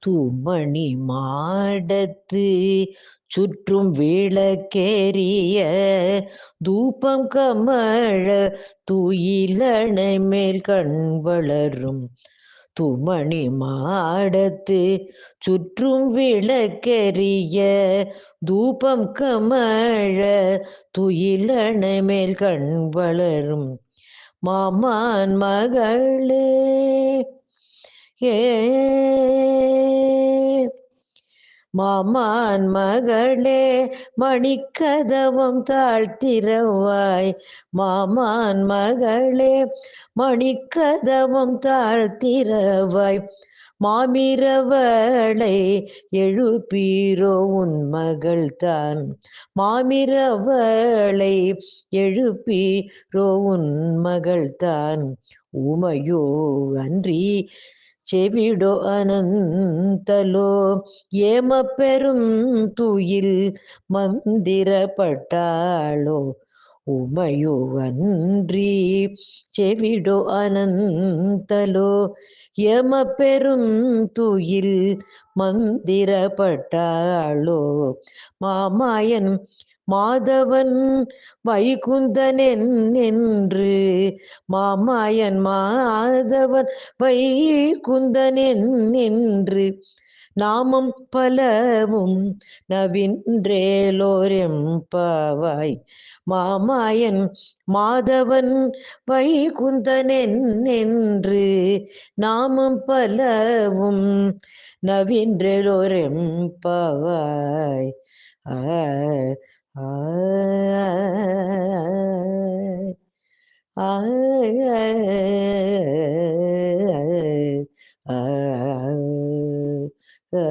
தூமணி மாடத்து சுற்றும் விளக்கேறிய தூபம் கமழ துயிலணை மேல் கண் வளரும். தூமணி மாடத்து சுற்றும் விளக்கெரிய தூபம் கமழ துயிலணை மேல் கண் வளரும். மாமான் மகளே ஏ மாமான் மகளே மணிக்கதவம் தாழ்த்திரவாய். மாமான் மகளே மணிக்கதவம் தாழ்த்திரவாய். மாமிரவளை எழுப்பீரோ உன் மகள்தான். மாமிரவளை எழுப்பீரோ உன் மகள்தான். ஊமையோ அன்றி செவிடோ அனந்தலோ ஏமப்பெரும் துயில் மந்திரப்பட்டாளோ. உமையோ அன்றி செவிடோ அனந்தலோ ஏமப்பெரும் துயில் மந்திரப்பட்டாளோ. மாமாயன் மாதவன் வைகுந்தனென் என்று. மாமாயன் மாதவன் வைகுந்தனென் என்று. நாமம் பலவும் நவின்றேலோரெம்பாவாய். மாமாயன் மாதவன் வைகுந்தனென் என்று. நாமம் பலவும் நவின்றேலோரெம்பாவாய். ஆ ஆ ஆ ஆ ஆ